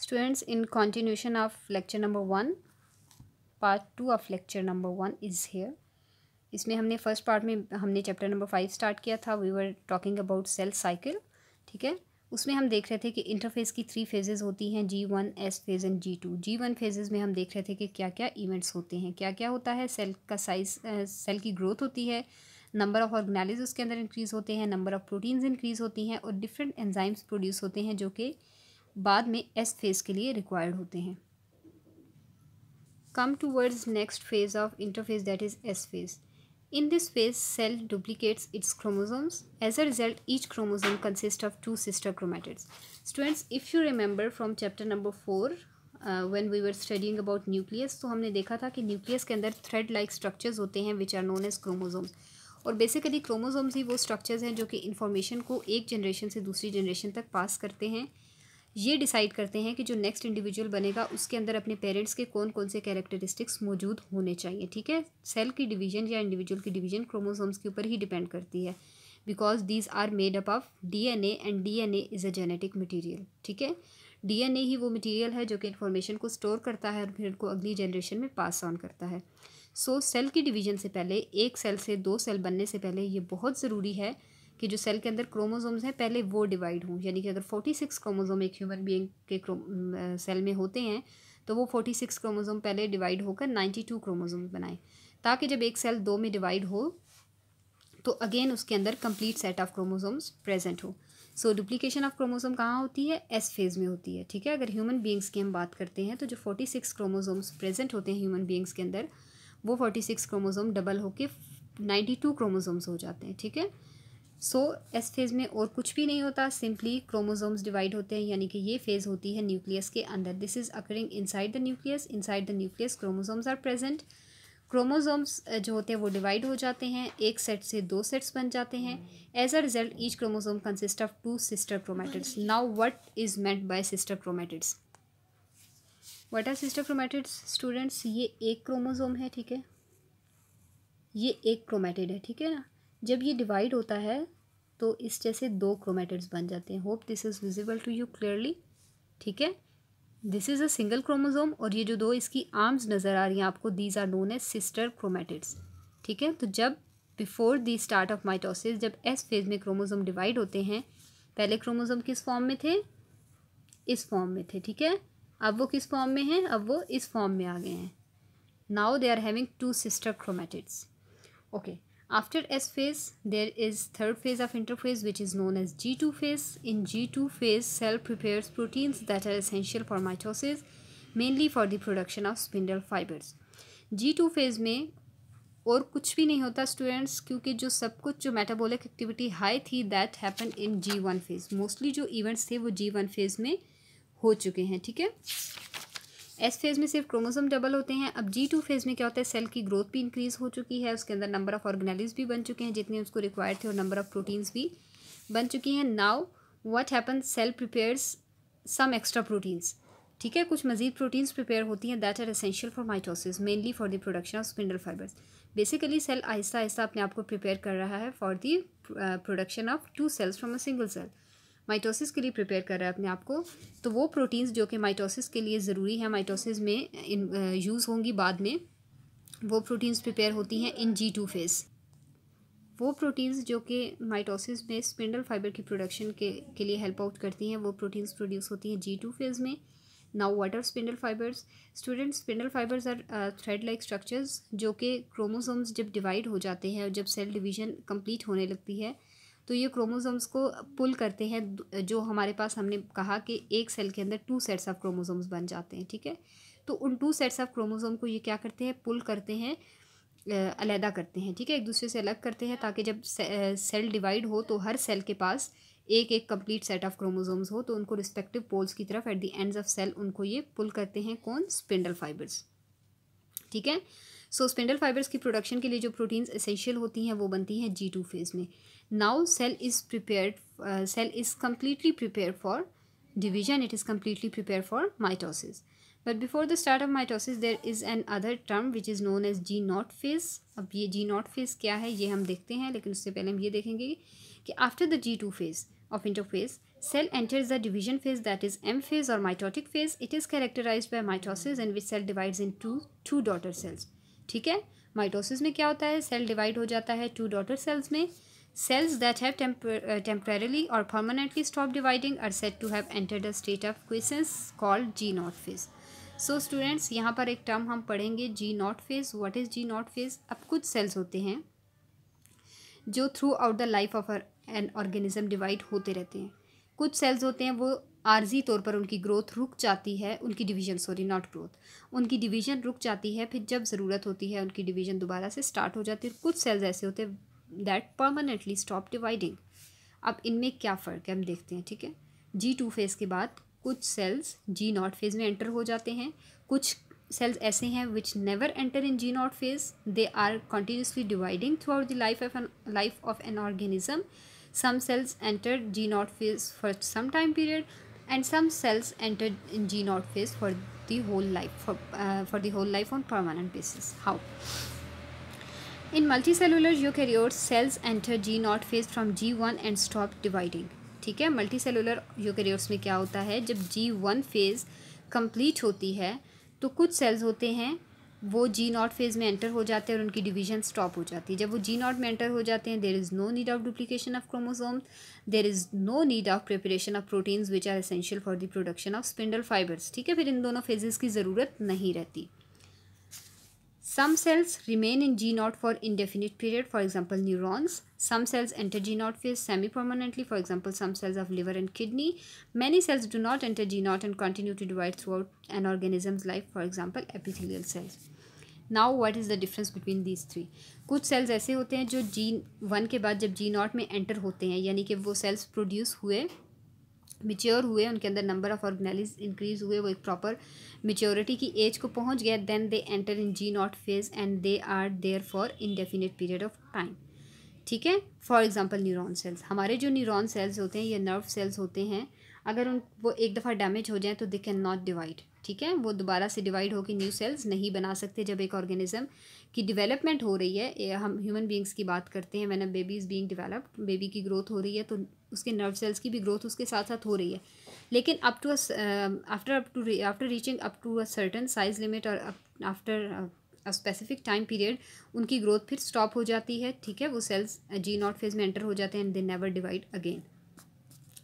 Students, in continuation of lecture number 1, part 2 of lecture number 1 is here. इसमें हमने first part में हमने chapter number 5 start किया था. We were talking about cell cycle. ठीक है, उसमें हम देख रहे थे कि इंटरफेस की 3 फेजेस होती हैं, G1, S phase and G2. G1 phases में हम देख रहे थे कि क्या क्या इवेंट्स होते हैं, क्या क्या होता है. सेल का साइज, सेल की ग्रोथ होती है, नंबर ऑफ ऑर्गेनेल्स उसके अंदर इंक्रीज़ होते हैं, नंबर ऑफ प्रोटीन्स इंक्रीज़ होती हैं और डिफरेंट एंजाइम्स प्रोड्यूस होते हैं जो कि बाद में एस फेज़ के लिए रिक्वायर्ड होते हैं. Come towards next phase of interphase, that is S phase. In this phase, cell duplicates its chromosomes. As a result, each chromosome consists of 2 sister chromatids. Students, if you remember from chapter number 4, when we were studying about nucleus, तो हमने देखा था कि nucleus के अंदर thread like structures होते हैं which are known as chromosomes. और बेसिकली क्रोमोसोम्स ही वो स्ट्रक्चर्स हैं जो कि इंफॉर्मेशन को एक जनरेशन से दूसरी जनरेशन तक पास करते हैं. ये डिसाइड करते हैं कि जो नेक्स्ट इंडिविजुअल बनेगा उसके अंदर अपने पेरेंट्स के कौन कौन से कैरेक्टरिस्टिक्स मौजूद होने चाहिए. ठीक है, सेल की डिवीजन या इंडिविजुअल की डिवीजन क्रोमोसोम्स के ऊपर ही डिपेंड करती है, because these are made up of DNA and DNA is a genetic material. ठीक है, DNA ही वो मटीरियल है जो कि इन्फॉर्मेशन को स्टोर करता है और फिर उनको अगली जनरेशन में पास ऑन करता है. सो सेल की डिवीजन से पहले, एक सेल से 2 सेल बनने से पहले ये बहुत ज़रूरी है कि जो सेल के अंदर क्रोमोसोम्स हैं पहले वो डिवाइड हों. यानी कि अगर 46 क्रोमोसोम एक ह्यूमन बीइंग के सेल में होते हैं तो वो 46 क्रोमोसोम पहले डिवाइड होकर 92 क्रोमोसोम बनाएं, ताकि जब एक सेल 2 में डिवाइड हो तो अगेन उसके अंदर complete set of chromosomes present हो. सो डुप्लीकेशन ऑफ क्रोमोसोम कहाँ होती है? एस फेज़ में होती है. ठीक है, अगर ह्यूमन बीइंग्स की हम बात करते हैं तो जो 46 क्रोमोसोम्स प्रेजेंट होते हैं ह्यूमन बीइंग्स के अंदर, वो 46 क्रोमोसोम डबल होके 92 क्रोमोसोम्स हो जाते हैं. ठीक है, सो एस फेज़ में और कुछ भी नहीं होता, सिंपली क्रोमोसोम्स डिवाइड होते हैं. यानी कि ये फेज़ होती है न्यूक्लियस के अंदर. This is occurring inside the nucleus. Inside the nucleus chromosomes are present. Chromosomes जो होते हैं वो डिवाइड हो जाते हैं, एक सेट से 2 सेट्स बन जाते हैं. As a result each chromosome consist of 2 sister chromatids. Now what is meant by sister chromatids? What are sister chromatids students? ये एक क्रोमोसोम है. ठीक है, ये एक क्रोमैटिड है. ठीक है ना, जब ये डिवाइड होता है तो इस जैसे 2 क्रोमैटिड्स बन जाते हैं. Hope this is visible to you clearly. ठीक है, this is a single chromosome और ये जो 2 इसकी आर्म्स नज़र आ रही हैं आपको, these are known as sister chromatids. ठीक है, तो जब before the start of mitosis, जब एस फेज में क्रोमोसोम डिवाइड होते हैं, पहले क्रोमोसोम किस फॉर्म में थे? इस फॉर्म में थे. ठीक है, अब वो किस फॉर्म में हैं? अब वो इस फॉर्म में आ गए हैं. Now they are having 2 sister chromatids. Okay, after S phase there is third phase of interphase which is known as G2 phase. In G2 phase, cell prepares proteins that are essential for mitosis, mainly for the production of spindle fibers. G2 phase में और कुछ भी नहीं होता students, क्योंकि जो सब कुछ जो मेटाबॉलिक एक्टिविटी हाई थी that happen in G1 phase. Mostly जो इवेंट्स थे वो G1 फेज में हो चुके हैं. ठीक है, एस फेज़ में सिर्फ क्रोमोसोम डबल होते हैं. अब G2 फेज़ में क्या होता है? सेल की ग्रोथ भी इंक्रीज़ हो चुकी है, उसके अंदर नंबर ऑफ ऑर्गेनेल्स भी बन चुके हैं जितने उसको रिक्वायर्ड थे और नंबर ऑफ प्रोटीन्स भी बन चुकी हैं. Now what happen? Cell prepares some extra proteins. ठीक है, कुछ मजीद प्रोटीन्स प्रिपेयर होती हैं that are essential for mitosis, mainly for the production of spindle fibres. Basically cell आहिस्ता आहिस्ता अपने आप को प्रिपेयर कर रहा है for the production of 2 cells from a single cell. Mitosis के लिए प्रिपेयर कर रहा है अपने आप को. तो वो प्रोटीन्स जो कि माइटोसिस के लिए ज़रूरी है, माइटोसिस में यूज़ होंगी बाद में, वो प्रोटीन्स प्रिपेयर होती हैं इन G2 फेज़. वो प्रोटीन्स जो कि माइटोसिस में स्पिंडल फाइबर की प्रोडक्शन के लिए हेल्प आउट करती हैं, वो प्रोटीन्स प्रोड्यूस होती हैं G2 फेज़ में. Now what are spindle fibres? Students, spindle fibres are thread like structures जो कि क्रोमोसोम्स जब डिवाइड हो जाते हैं और जब सेल डिवीजन कंप्लीट होने लगती है तो ये क्रोमोसोम्स को पुल करते हैं. जो हमारे पास हमने कहा कि एक सेल के अंदर 2 सेट्स ऑफ क्रोमोसोम्स बन जाते हैं. ठीक है, तो उन 2 सेट्स ऑफ क्रोमोसोम को ये क्या करते हैं? पुल करते हैं, अलहदा करते हैं. ठीक है, एक दूसरे से अलग करते हैं ताकि जब सेल डिवाइड हो तो हर सेल के पास एक एक कंप्लीट सेट ऑफ क्रोमोसोम्स हो, तो उनको रिस्पेक्टिव पोल्स की तरफ at the ends of cell उनको ये पुल करते हैं. कौन? Spindle fibres. ठीक है, सो स्पिंडल फाइबर्स की प्रोडक्शन के लिए जो प्रोटीन्स एसेंशियल होती हैं वो बनती हैं G2 फेज़ में. Now cell is prepared, cell is completely prepare for division, it is completely prepared for mitosis. But before the start of mitosis there is an other term which is known as G0 phase. अब ये G0 phase क्या है ये हम देखते हैं, लेकिन उससे पहले हम ये देखेंगे कि after the G2 phase of interphase Cell enters the division phase, that is M phase or mitotic phase. It is characterized by mitosis in which cell divides into two daughter cells. ठीक है, mitosis में क्या होता है, cell divide हो जाता है to daughter cells में. Cells that have temporarily or permanently stopped dividing are said to have entered a state of quiescence called G0 phase. So students, यहाँ पर एक टर्म हम पढ़ेंगे G0 phase. What is G0 phase? अब कुछ sales होते हैं जो through out the life of an organism divide होते रहते हैं. कुछ सेल्स होते हैं वो आर्जी तौर पर उनकी ग्रोथ रुक जाती है, उनकी डिवीजन, सॉरी नॉट ग्रोथ, उनकी डिवीजन रुक जाती है, फिर जब ज़रूरत होती है उनकी डिवीजन दोबारा से स्टार्ट हो जाती है. कुछ सेल्स ऐसे होते हैं दैट परमानेंटली स्टॉप डिवाइडिंग. अब इनमें क्या फ़र्क है हम देखते हैं. ठीक है, G2 फेज़ के बाद कुछ सेल्स G0 फेज़ में एंटर हो जाते हैं. कुछ cells ऐसे हैं which never enter in G0 phase. They are continuously dividing throughout the life of an organism. Some cells enter G0 phase for some time period, and some cells enter in G0 phase for the whole life, for the whole life on permanent basis. How? In multicellular eukaryotes, cells enter G0 phase from G1 and stop dividing. ठीक है, multicellular eukaryotes में क्या होता है, जब G1 phase complete होती है तो कुछ सेल्स होते हैं वो G0 फेज़ में एंटर हो जाते हैं और उनकी डिवीजन स्टॉप हो जाती है. जब वो G0 में एंटर हो जाते हैं, there is no need of duplication of chromosomes, there is no need of preparation of proteins which are essential for the production of spindle fibres. ठीक है, फिर इन दोनों फेजेस की ज़रूरत नहीं रहती. Some cells remain in G0 for indefinite period, for example neurons. Some cells enter G0 phase semi-permanently, for example some cells of liver and kidney. Many cells do not enter G0 and continue to divide throughout an organism's life, for example epithelial cells. Now what is the difference between these three? कुछ sales ऐसे होते हैं जो G1 के बाद जब G0 में enter होते हैं, यानी कि वो सेल्स प्रोड्यूस हुए, मिच्योर हुए, उनके अंदर नंबर ऑफ ऑर्गेनेल्स इंक्रीज हुए, वो एक प्रॉपर मिच्योरिटी की एज को पहुंच गया, then they enter in G0 phase and they are there for indefinite period of time. ठीक है, फॉर एग्जांपल न्यूरॉन सेल्स. हमारे जो न्यूरॉन सेल्स होते हैं या नर्व सेल्स होते हैं, अगर वो एक दफ़ा डैमेज हो जाए तो दे कैन नॉट डिवाइड. ठीक है, वो दोबारा से डिवाइड होकर न्यू सेल्स नहीं बना सकते. जब एक ऑर्गेनिज्म की डेवलपमेंट हो रही है, हम ह्यूमन बींग्स की बात करते हैं, when a baby is being developed, baby की ग्रोथ हो रही है तो उसके नर्व सेल्स की भी ग्रोथ उसके साथ साथ हो रही है. लेकिन after reaching up to a certain size limit और after a specific time period उनकी ग्रोथ फिर स्टॉप हो जाती है. ठीक है, वो सेल्स G0 फेज में एंटर हो जाते हैं and they never divide again.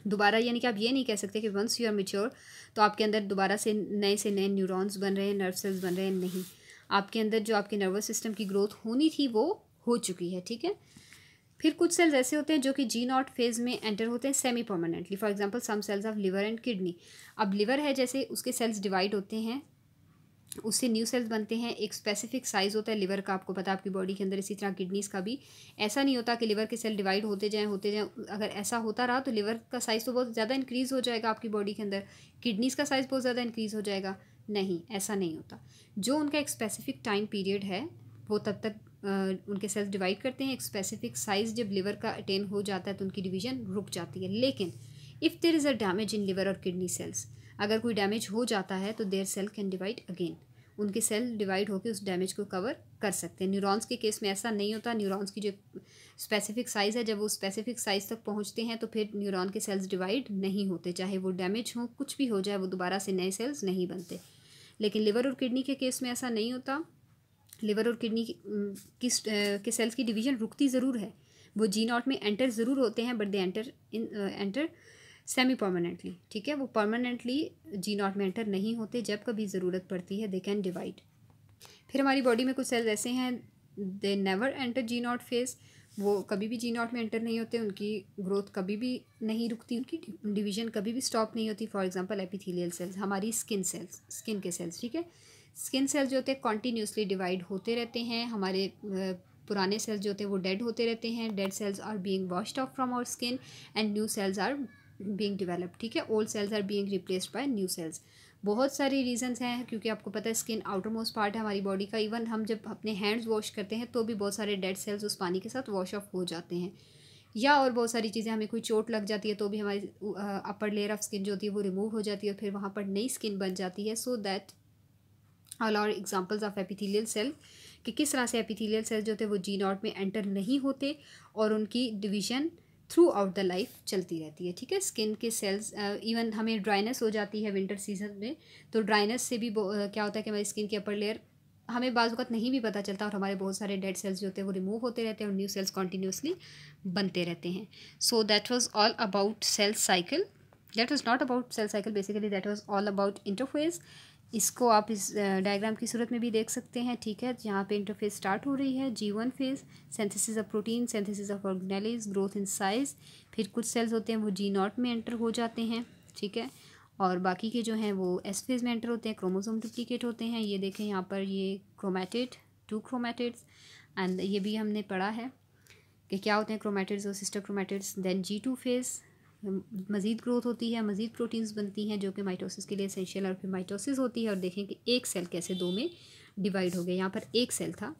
दोबारा, यानी कि आप ये नहीं कह सकते कि वंस यू आर मेच्योर तो आपके अंदर दोबारा से नए न्यूरॉन्स बन रहे हैं, नर्व सेल्स बन रहे हैं. नहीं, आपके अंदर जो आपके नर्वस सिस्टम की ग्रोथ होनी थी वो हो चुकी है. ठीक है, फिर कुछ सेल्स ऐसे होते हैं जो कि G0 फेज़ में एंटर होते हैं semi permanently. For example some cells of liver and kidney. अब लिवर है, जैसे उसके सेल्स डिवाइड होते हैं, उससे न्यू सेल्स बनते हैं. एक स्पेसिफिक साइज़ होता है लिवर का, आपको पता है आपकी बॉडी के अंदर. इसी तरह किडनीज़ का भी. ऐसा नहीं होता कि लिवर के सेल डिवाइड होते जाएँ. अगर ऐसा होता रहा तो लिवर का साइज़ तो बहुत ज़्यादा इंक्रीज़ हो जाएगा आपकी बॉडी के अंदर, किडनीज़ का साइज़ बहुत ज़्यादा इंक्रीज़ हो जाएगा. नहीं, ऐसा नहीं होता. जो उनका एक स्पेसिफिक टाइम पीरियड है वो तब तक उनके सेल्स डिवाइड करते हैं. एक स्पेसिफिक साइज़ जब लिवर का अटेन हो जाता है तो उनकी डिवीजन रुक जाती है. लेकिन if there is a damage in liver और किडनी सेल्स, अगर कोई डैमेज हो जाता है तो their cell can divide again. उनके सेल डिवाइड होकर उस डैमेज को कवर कर सकते हैं. न्यूरॉन्स के केस में ऐसा नहीं होता. न्यूरॉन्स की जो स्पेसिफिक साइज़ है, जब वो स्पेसिफिक साइज़ तक पहुंचते हैं तो फिर न्यूरॉन के सेल्स डिवाइड नहीं होते. चाहे वो डैमेज हो, कुछ भी हो जाए, वो दोबारा से नए सेल्स नहीं बनते. लेकिन लिवर और किडनी के केस में ऐसा नहीं होता. लिवर और किडनी के सेल्स की डिवीजन रुकती ज़रूर है. वो G0 में एंटर ज़रूर होते हैं, but they enter semi permanently. ठीक है, वो परमानेंटली G0 में एंटर नहीं होते. जब कभी ज़रूरत पड़ती है दे कैन डिवाइड. फिर हमारी बॉडी में कुछ सेल्स ऐसे हैं they never enter G0 phase. वो कभी भी G0 में एंटर नहीं होते, उनकी ग्रोथ कभी भी नहीं रुकती, उनकी डिवीजन कभी भी स्टॉप नहीं होती. फॉर एग्जांपल एपिथेलियल सेल्स, हमारी स्किन सेल्स, स्किन के सेल्स. ठीक है, स्किन सेल्स जो होते हैं कॉन्टीन्यूसली डिवाइड होते रहते हैं. हमारे पुराने सेल्स जो होते हैं वो डेड होते रहते हैं. Dead cells are being washed off from our skin and new cells are being developed. ठीक है, old cells are being replaced by new cells. बहुत सारी रीजंस हैं, क्योंकि आपको पता है स्किन आउटर मोस्ट पार्ट है हमारी बॉडी का. इवन हम जब अपने हैंड्स वॉश करते हैं तो भी बहुत सारे डेड सेल्स उस पानी के साथ वॉश ऑफ हो जाते हैं. या और बहुत सारी चीज़ें, हमें कोई चोट लग जाती है तो भी हमारी अपर लेयर ऑफ स्किन जो होती है वो रिमूव हो जाती है और फिर वहाँ पर नई स्किन बन जाती है. So that all are examples of epithelial cell, कि किस तरह से एपिथेलियल सेल जो होते हैं वो G0 में एंटर नहीं होते और उनकी division through out the life चलती रहती है, ठीक है। स्किन के सेल्स, इवन हमें ड्राइनेस हो जाती है विंटर सीजन में, तो ड्राइनेस से भी क्या होता है कि हमारी स्किन की अपर लेयर हमें बाज़ वक़्त नहीं भी पता चलता, और हमारे बहुत सारे डेड सेल्स जो होते हैं वो रिमूव होते रहते हैं और न्यू सेल्स कॉन्टीन्यूसली बनते रहते हैं। So that was all about cell cycle, that was not about cell cycle basically, that was all about interphase. इसको आप इस डायग्राम की सूरत में भी देख सकते हैं, ठीक है। जहाँ पे इंटरफेस स्टार्ट हो रही है G1 phase, synthesis of protein, synthesis of organelles, growth in size. फिर कुछ सेल्स होते हैं वो G0 में एंटर हो जाते हैं, ठीक है। और बाकी के जो हैं वो S फेज में एंटर होते हैं, क्रोमोसोम डुप्लीकेट होते हैं। ये देखें यहाँ पर ये क्रोमेटिड, 2 क्रोमेटिड्स, एंड ये भी हमने पढ़ा है कि क्या होते हैं क्रोमेटिड्स और sister chromatids. Then G2 phase, मज़ीद ग्रोथ होती है, मज़ीद प्रोटीन्स बनती हैं जो कि माइटोसिस के लिए एसेंशियल, और फिर माइटोसिस होती है। और देखें कि एक सेल कैसे 2 में डिवाइड हो गया। यहाँ पर एक सेल था,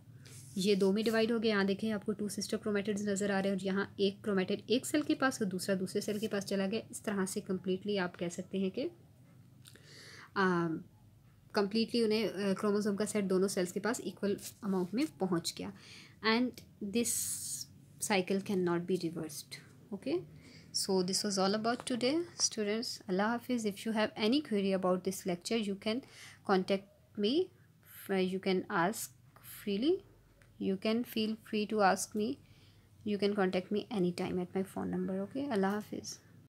ये 2 में डिवाइड हो गया। यहाँ देखें आपको 2 सिस्टर क्रोमेटिड्स नज़र आ रहे हैं, और यहाँ एक क्रोमेटिड एक सेल के पास और दूसरा दूसरे सेल के पास चला गया। इस तरह से कम्प्लीटली आप कह सकते हैं कि कम्प्लीटली उन्हें क्रोमोसोम का सेट दोनों सेल्स के पास इक्वल अमाउंट में पहुँच गया। And this cycle cannot be reversed. Okay, so this was all about today, students. Allah Hafiz. If you have any query about this lecture, you can contact me. You can ask freely. You can feel free to ask me. You can contact me anytime at my phone number. Okay, Allah Hafiz.